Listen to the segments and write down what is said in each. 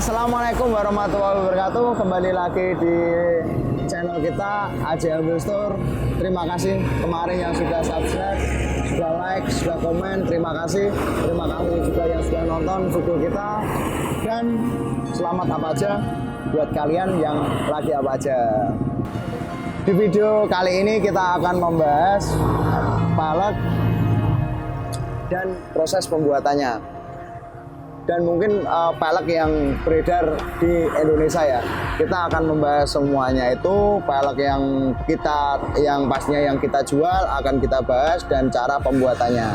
Assalamualaikum warahmatullahi wabarakatuh. Kembali lagi di channel kita AJM Wheel Store. Terima kasih kemarin yang sudah subscribe, sudah like, sudah komen. Terima kasih. Terima kasih juga yang sudah nonton video kita. Dan selamat apa aja buat kalian yang lagi apa aja. Di video kali ini kita akan membahas pelek dan proses pembuatannya. Dan mungkin pelek yang beredar di Indonesia ya, kita akan membahas semuanya. Itu pelek yang pastinya yang kita jual akan kita bahas, dan cara pembuatannya.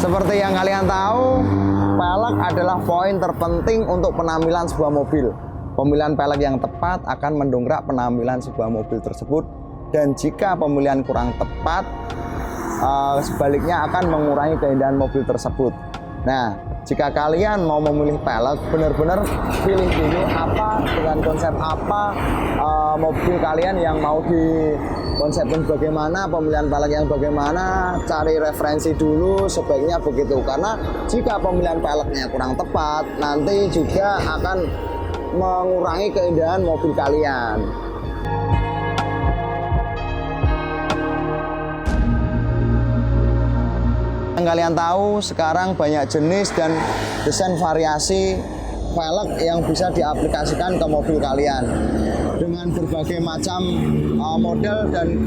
Seperti yang kalian tahu, pelek adalah poin terpenting untuk penampilan sebuah mobil. Pemilihan pelek yang tepat akan mendongkrak penampilan sebuah mobil tersebut, dan jika pemilihan kurang tepat, sebaliknya akan mengurangi keindahan mobil tersebut. Nah, jika kalian mau memilih pelek, benar-benar pilih dulu apa, dengan konsep apa mobil kalian yang mau dikonsepkan, bagaimana pemilihan pelek yang bagaimana, cari referensi dulu, sebaiknya begitu. Karena jika pemilihan peleknya kurang tepat, nanti juga akan mengurangi keindahan mobil kalian. Yang kalian tahu, sekarang banyak jenis dan desain variasi pelek yang bisa diaplikasikan ke mobil kalian dengan berbagai macam model dan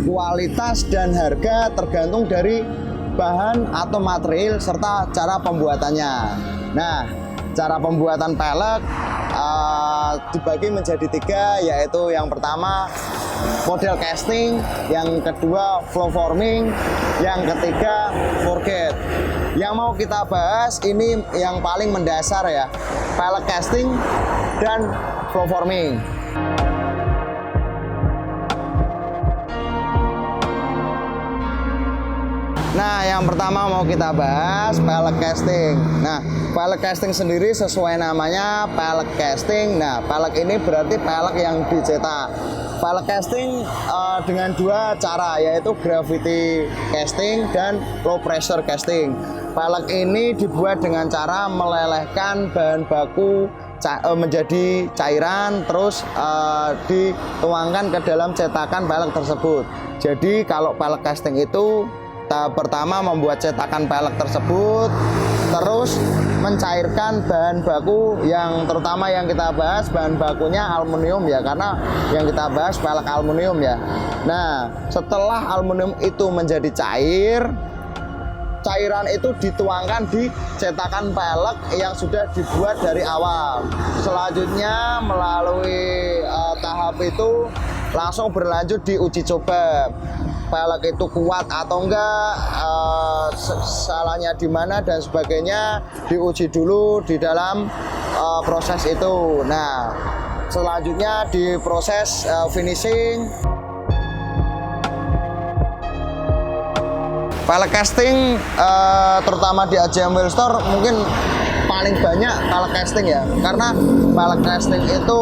kualitas dan harga tergantung dari bahan atau material serta cara pembuatannya. Nah, cara pembuatan pelek dibagi menjadi 3, yaitu yang pertama model casting, yang kedua flow forming, yang ketiga forget. Yang mau kita bahas ini yang paling mendasar ya, pelek casting dan flow forming. Nah, yang pertama mau kita bahas pelek casting. Nah, pelek casting sendiri sesuai namanya pelek casting. Nah, pelek ini berarti pelek yang dicetak. Pelek casting dengan 2 cara, yaitu gravity casting dan low pressure casting. Pelek ini dibuat dengan cara melelehkan bahan baku menjadi cairan, terus dituangkan ke dalam cetakan pelek tersebut. Jadi kalau pelek casting itu tahap pertama membuat cetakan pelek tersebut, terus mencairkan bahan baku yang terutama yang kita bahas bahan bakunya aluminium ya, karena yang kita bahas pelek aluminium ya. Nah, setelah aluminium itu menjadi cair, cairan itu dituangkan di cetakan pelek yang sudah dibuat dari awal. Selanjutnya melalui tahap itu langsung berlanjut di uji coba. Pelek itu kuat atau enggak, salahnya di mana dan sebagainya, diuji dulu di dalam proses itu. Nah, selanjutnya di proses finishing. Pelek casting terutama di AJM Wheel Store mungkin paling banyak pelek casting ya, karena pelek casting itu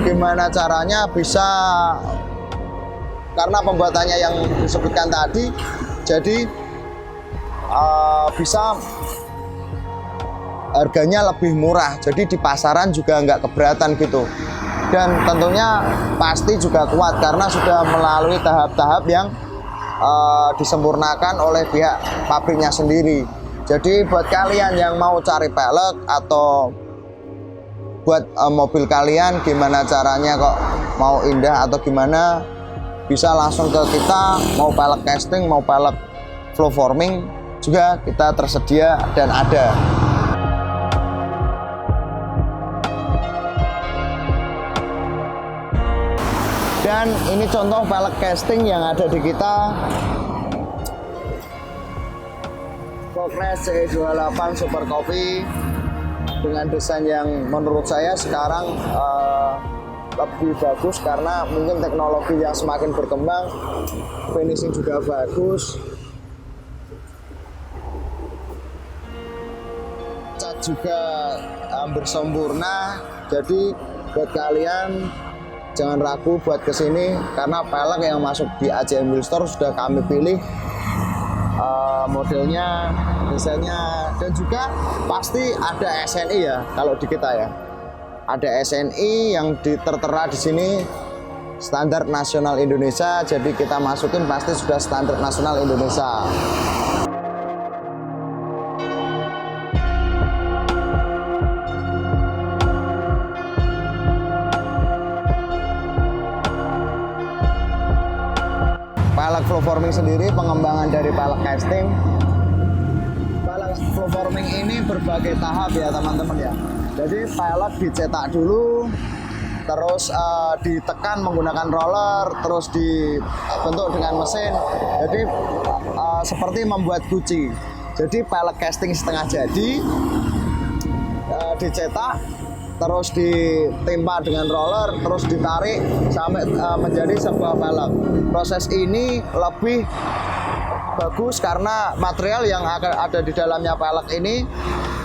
gimana caranya bisa, karena pembuatannya yang disebutkan tadi, jadi bisa harganya lebih murah, jadi di pasaran juga nggak keberatan gitu, dan tentunya pasti juga kuat karena sudah melalui tahap-tahap yang disempurnakan oleh pihak pabriknya sendiri. Jadi buat kalian yang mau cari pelek atau buat mobil kalian gimana caranya kok mau indah atau gimana, bisa langsung ke kita, mau pelek casting, mau pelek flow forming juga kita tersedia dan ada. Dan ini contoh pelek casting yang ada di kita, Progress C28 Super Coffee, dengan desain yang menurut saya sekarang lebih bagus karena mungkin teknologi yang semakin berkembang, finishing juga bagus, cat juga hampir sempurna. Jadi buat kalian jangan ragu buat kesini karena pelek yang masuk di AJM Wheel Store sudah kami pilih modelnya, desainnya, dan juga pasti ada SNI ya kalau di kita ya. Ada SNI yang tertera di sini standar nasional Indonesia, jadi kita masukin pasti sudah standar nasional Indonesia. Pelek flow forming sendiri pengembangan dari pelek casting. Pelek flow forming ini berbagai tahap ya teman-teman ya. Jadi pelek dicetak dulu, terus ditekan menggunakan roller, terus dibentuk dengan mesin. Jadi seperti membuat guci. Jadi pelek casting setengah jadi dicetak, terus ditimpa dengan roller, terus ditarik sampai menjadi sebuah pelek. Proses ini lebih bagus karena material yang ada di dalamnya pelek ini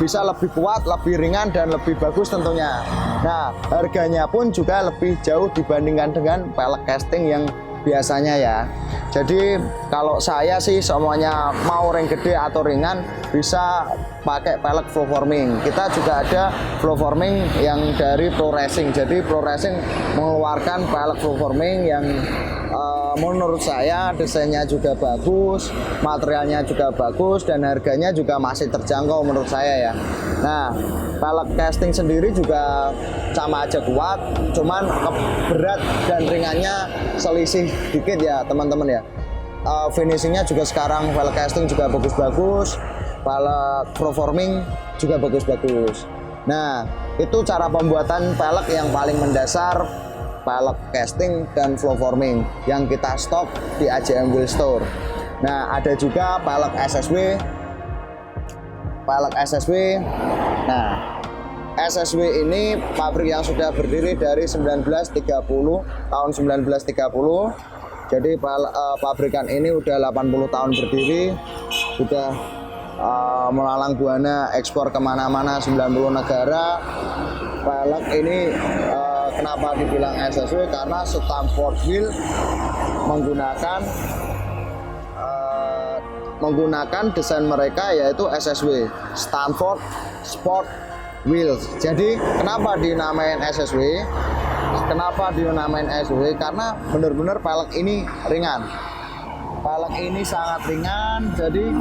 bisa lebih kuat, lebih ringan, dan lebih bagus tentunya. Nah, harganya pun juga lebih jauh dibandingkan dengan pelek casting yang biasanya ya. Jadi kalau saya sih semuanya mau ring gede atau ringan bisa pakai pelek flow forming. Kita juga ada flow forming yang dari Pro Racing. Jadi Pro Racing mengeluarkan pelek flow forming yang menurut saya desainnya juga bagus, materialnya juga bagus, dan harganya juga masih terjangkau menurut saya ya. Nah, pelek casting sendiri juga sama aja kuat, cuman berat dan ringannya selisih dikit ya teman-teman ya. Finishingnya juga sekarang pelek casting juga bagus-bagus, pelek flow forming juga bagus-bagus. Nah, itu cara pembuatan pelek yang paling mendasar, pelek casting dan flow forming yang kita stok di AJM Wheel Store. Nah, ada juga pelek SSW. Pelek SSW. Nah, SSW ini pabrik yang sudah berdiri dari 1930, tahun 1930. Jadi pabrikan ini udah 80 tahun berdiri, sudah melalang buana ekspor kemana-mana 90 negara. Pelek ini kenapa dibilang SSW? Karena Stanford Wheel menggunakan desain mereka yaitu SSW, Stanford Sport Wheels. Jadi kenapa dinamain SSW? Kenapa dinamain SSW? Karena benar-benar pelek ini ringan. Pelek ini sangat ringan. Jadi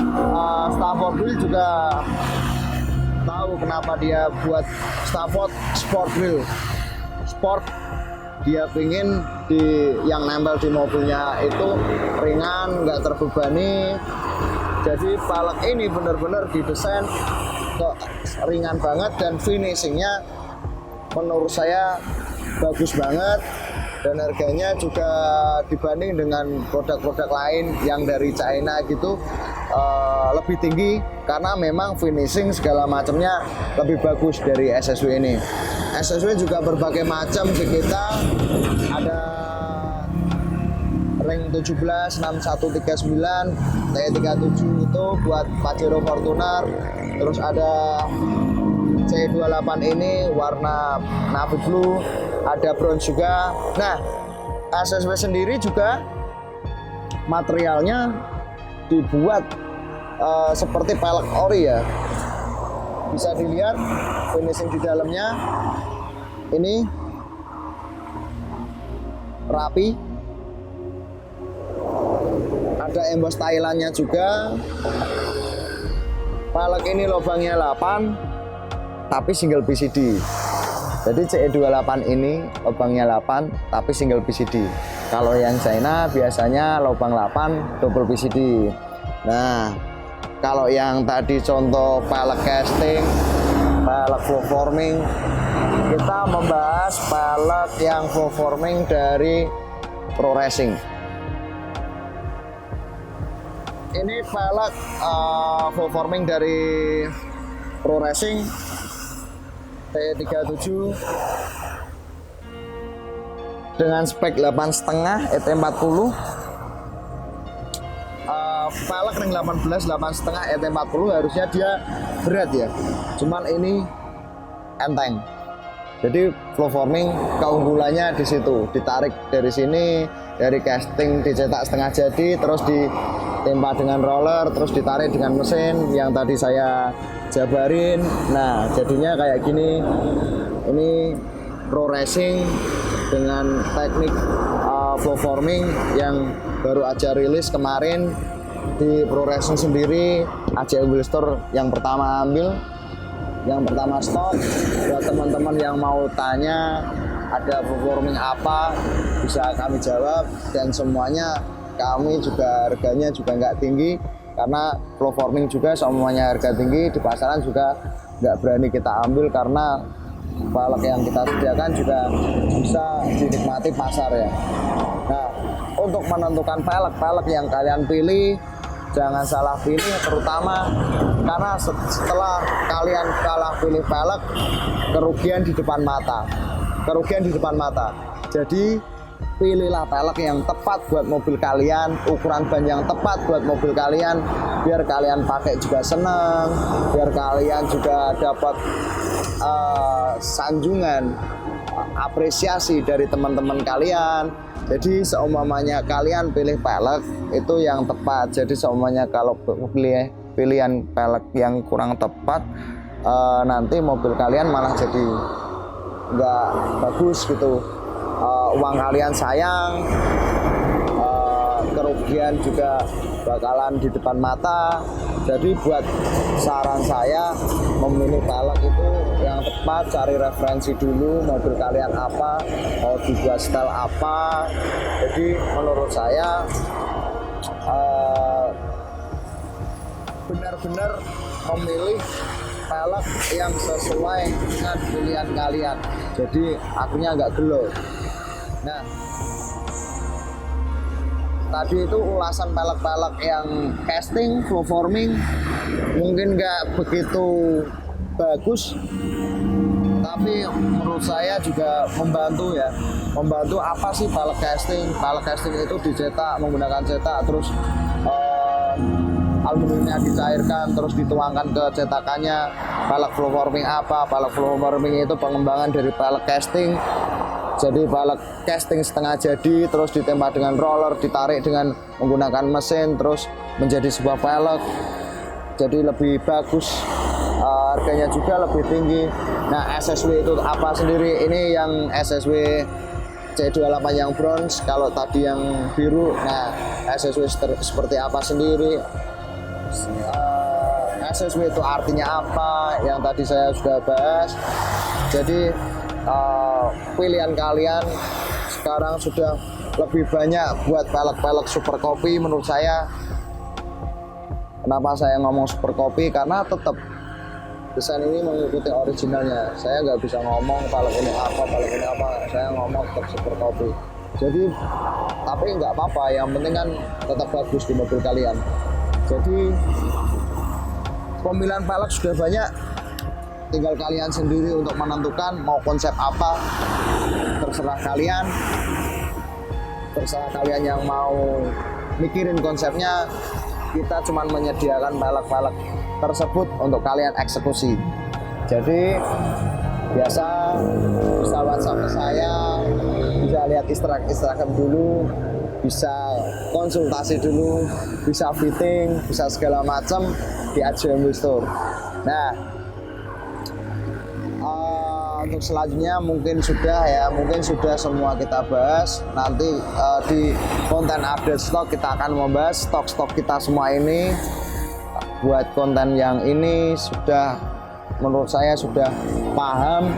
Stanford Wheel juga tahu kenapa dia buat Stanford Sport Wheel. Sport, dia pingin yang nempel di mobilnya itu ringan, nggak terbebani. Jadi pelek ini benar-benar didesain ringan banget, dan finishingnya menurut saya bagus banget, dan harganya juga dibanding dengan produk-produk lain yang dari China gitu lebih tinggi, karena memang finishing segala macamnya lebih bagus dari SSW ini. SSW juga berbagai macam di kita, ada ring 17, 6139, T37 itu buat Pajero Fortuner, terus ada C28 ini warna navy blue, ada bronze juga. Nah, SSW sendiri juga materialnya dibuat seperti pelek ori ya. Bisa dilihat finishing di dalamnya ini rapi, ada emboss Thailandnya juga. Pelek ini lubangnya 8 tapi single PCD. Jadi CE28 ini lubangnya 8 tapi single PCD. Kalau yang China biasanya lubang 8 double PCD. Nah, kalau yang tadi contoh pelek casting, pelek flow forming, kita membahas pelek yang flow forming dari Pro Racing. Ini pelek flow forming dari Pro Racing T37 dengan spek 8,5 ET40. Pelek ring 18 8,5 ET40 harusnya dia berat ya, cuman ini enteng. Jadi flow forming keunggulannya di situ, ditarik dari sini, dari casting dicetak setengah jadi, terus ditempa dengan roller, terus ditarik dengan mesin yang tadi saya jabarin. Nah, jadinya kayak gini. Ini pro racing dengan teknik flow forming yang baru aja rilis kemarin di pro racing sendiri. AJM Wheel Store yang pertama ambil, yang pertama stok. Buat teman-teman yang mau tanya ada performing apa, bisa kami jawab, dan semuanya kami juga harganya juga nggak tinggi karena flow forming juga semuanya harga tinggi, di pasaran juga nggak berani kita ambil karena velg yang kita sediakan juga bisa dinikmati pasar ya. Nah, untuk menentukan velg yang kalian pilih, jangan salah pilih, terutama karena setelah kalian salah pilih velg, kerugian di depan mata. Jadi pilihlah velg yang tepat buat mobil kalian, ukuran ban yang tepat buat mobil kalian, biar kalian pakai juga senang, biar kalian juga dapat sanjungan, apresiasi dari teman-teman kalian. Jadi seumpamanya kalian pilih velg itu yang tepat. Jadi seumpamanya kalau pilihan velg yang kurang tepat, nanti mobil kalian malah jadi nggak bagus gitu. Uang kalian sayang, kerugian juga bakalan di depan mata. Jadi buat saran saya, memilih velg itu yang tepat, cari referensi dulu mobil kalian apa, mau dibuat style apa. Jadi menurut saya benar-benar memilih velg yang sesuai dengan pilihan kalian, jadi akunya nggak gelo. Nah, tadi itu ulasan velg-velg yang casting, flow forming mungkin nggak begitu bagus, tapi menurut saya juga membantu ya. Membantu apa sih velg casting? Velg casting itu dicetak menggunakan cetak, terus aluminiumnya dicairkan, terus dituangkan ke cetakannya. Velg flow forming apa? Velg flow forming itu pengembangan dari velg casting. Jadi velg casting setengah jadi, terus ditembak dengan roller, ditarik dengan menggunakan mesin, terus menjadi sebuah velg. Jadi lebih bagus, harganya juga lebih tinggi. Nah, SSW itu apa sendiri? Ini yang SSW C28 yang bronze, kalau tadi yang biru. Nah, SSW seperti apa sendiri? SSW itu artinya apa? Yang tadi saya sudah bahas. Jadi pilihan kalian sekarang sudah lebih banyak buat velg-velg super kopi menurut saya. Kenapa saya ngomong super kopi? Karena tetap desain ini mengikuti originalnya. Saya nggak bisa ngomong velg ini apa, saya ngomong tetap super kopi. Jadi tapi nggak apa-apa, yang penting kan tetap bagus di mobil kalian. Jadi pemilihan velg sudah banyak, tinggal kalian sendiri untuk menentukan mau konsep apa. Terserah kalian yang mau mikirin konsepnya. Kita cuma menyediakan velg-velg tersebut untuk kalian eksekusi. Jadi biasa bisa WhatsApp ke saya, bisa lihat Instagram dulu, bisa konsultasi dulu, bisa fitting, bisa segala macam di AJM Wheel Store. Nah, untuk selanjutnya mungkin sudah semua kita bahas. Nanti di konten update stok kita akan membahas stok-stok kita semua ini. Buat konten yang ini sudah, menurut saya sudah paham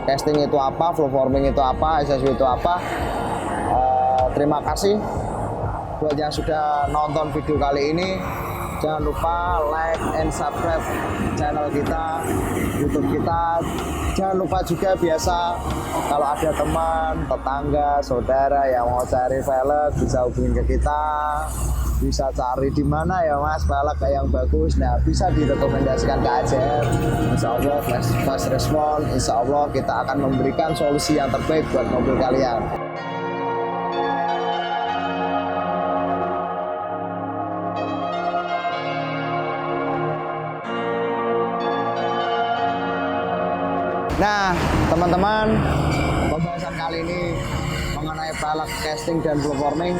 casting itu apa, flow forming itu apa, SSW itu apa. Terima kasih buat yang sudah nonton video kali ini. Jangan lupa like and subscribe channel kita, YouTube kita. Jangan lupa juga biasa kalau ada teman, tetangga, saudara yang mau cari velg bisa hubungi ke kita. Bisa cari di mana ya Mas velg yang bagus. Nah, bisa direkomendasikan ke AJM. Insya Allah fast respon. Insya Allah kita akan memberikan solusi yang terbaik buat mobil kalian. Nah, teman-teman, pembahasan kali ini mengenai pelek casting dan blow forming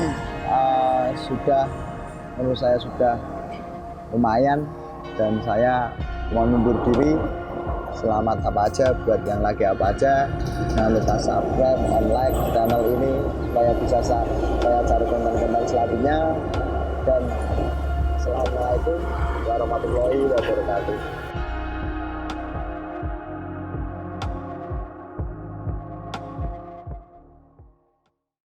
sudah, menurut saya sudah lumayan, dan saya mau mundur diri. Selamat apa aja buat yang lagi apa aja. Jangan lupa subscribe dan like channel ini supaya bisa saya cari konten-konten selanjutnya. Dan assalamualaikum warahmatullahi wabarakatuh.